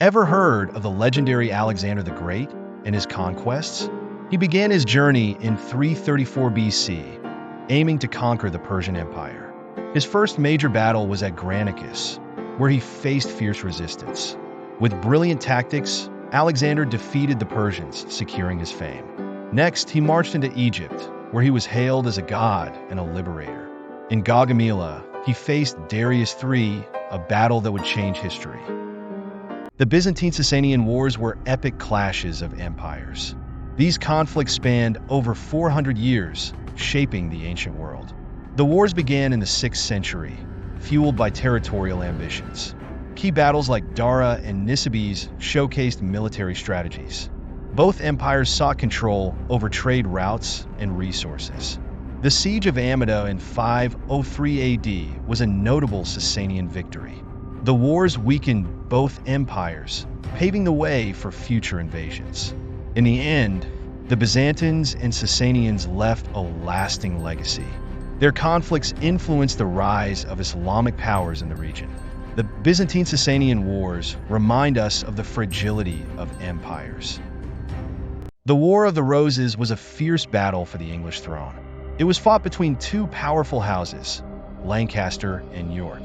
Ever heard of the legendary Alexander the Great and his conquests? He began his journey in 334 BC, aiming to conquer the Persian Empire. His first major battle was at Granicus, where he faced fierce resistance. With brilliant tactics, Alexander defeated the Persians, securing his fame. Next, he marched into Egypt, where he was hailed as a god and a liberator. In Gaugamela, he faced Darius III, a battle that would change history. The Byzantine-Sassanian Wars were epic clashes of empires. These conflicts spanned over 400 years, shaping the ancient world. The wars began in the 6th century, fueled by territorial ambitions. Key battles like Dara and Nisibis showcased military strategies. Both empires sought control over trade routes and resources. The Siege of Amida in 503 AD was a notable Sassanian victory. The wars weakened both empires, paving the way for future invasions. In the end, the Byzantines and Sassanians left a lasting legacy. Their conflicts influenced the rise of Islamic powers in the region. The Byzantine-Sassanian Wars remind us of the fragility of empires. The War of the Roses was a fierce battle for the English throne. It was fought between two powerful houses, Lancaster and York.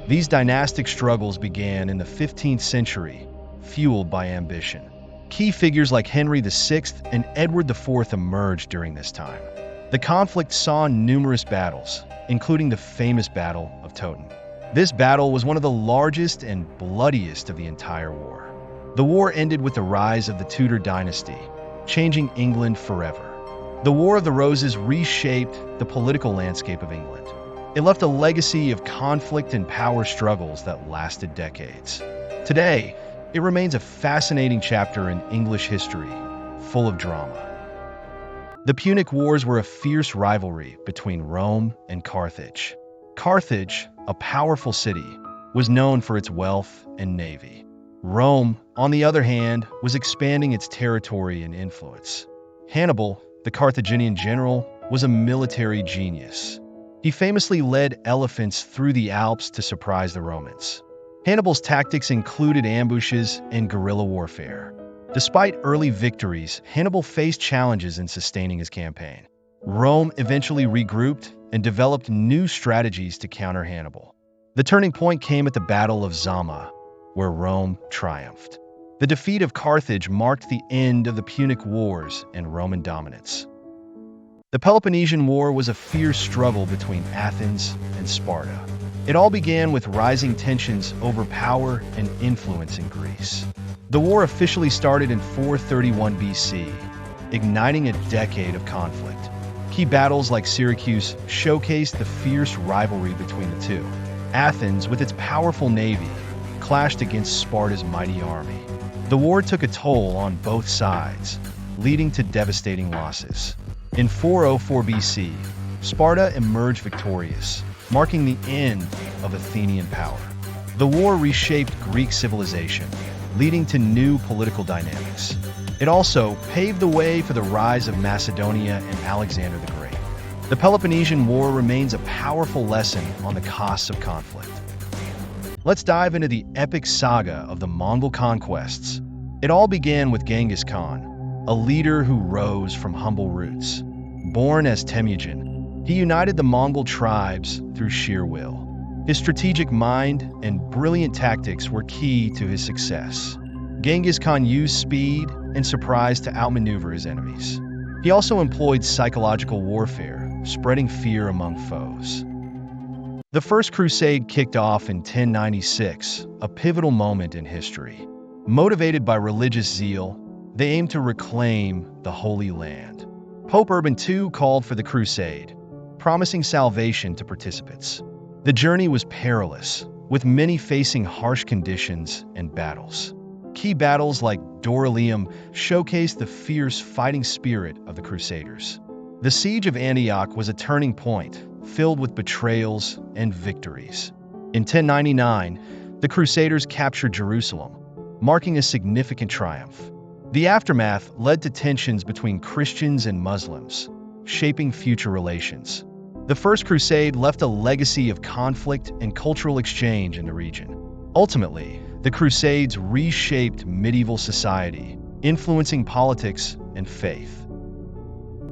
These dynastic struggles began in the 15th century, fueled by ambition. Key figures like Henry VI and Edward IV emerged during this time. The conflict saw numerous battles, including the famous Battle of Toten. This battle was one of the largest and bloodiest of the entire war. The war ended with the rise of the Tudor dynasty, changing England forever. The War of the Roses reshaped the political landscape of England. It left a legacy of conflict and power struggles that lasted decades. Today, it remains a fascinating chapter in English history, full of drama. The Punic Wars were a fierce rivalry between Rome and Carthage. Carthage, a powerful city, was known for its wealth and navy. Rome, on the other hand, was expanding its territory and influence. Hannibal, the Carthaginian general, was a military genius. He famously led elephants through the Alps to surprise the Romans. Hannibal's tactics included ambushes and guerrilla warfare. Despite early victories, Hannibal faced challenges in sustaining his campaign. Rome eventually regrouped and developed new strategies to counter Hannibal. The turning point came at the Battle of Zama, where Rome triumphed. The defeat of Carthage marked the end of the Punic Wars and Roman dominance. The Peloponnesian War was a fierce struggle between Athens and Sparta. It all began with rising tensions over power and influence in Greece. The war officially started in 431 BC, igniting a decade of conflict. Key battles like Syracuse showcased the fierce rivalry between the two. Athens, with its powerful navy, clashed against Sparta's mighty army. The war took a toll on both sides, leading to devastating losses. In 404 BC, Sparta emerged victorious, marking the end of Athenian power. The war reshaped Greek civilization, leading to new political dynamics. It also paved the way for the rise of Macedonia and Alexander the Great. The Peloponnesian War remains a powerful lesson on the costs of conflict. Let's dive into the epic saga of the Mongol conquests. It all began with Genghis Khan, a leader who rose from humble roots. Born as Temujin, he united the Mongol tribes through sheer will. His strategic mind and brilliant tactics were key to his success. Genghis Khan used speed and surprise to outmaneuver his enemies. He also employed psychological warfare, spreading fear among foes. The First Crusade kicked off in 1096, a pivotal moment in history. Motivated by religious zeal, they aimed to reclaim the Holy Land. Pope Urban II called for the crusade, promising salvation to participants. The journey was perilous, with many facing harsh conditions and battles. Key battles like Dorylaeum showcased the fierce fighting spirit of the Crusaders. The Siege of Antioch was a turning point, filled with betrayals and victories. In 1099, the Crusaders captured Jerusalem, marking a significant triumph. The aftermath led to tensions between Christians and Muslims, shaping future relations. The First Crusade left a legacy of conflict and cultural exchange in the region. Ultimately, The Crusades reshaped medieval society, influencing politics and faith.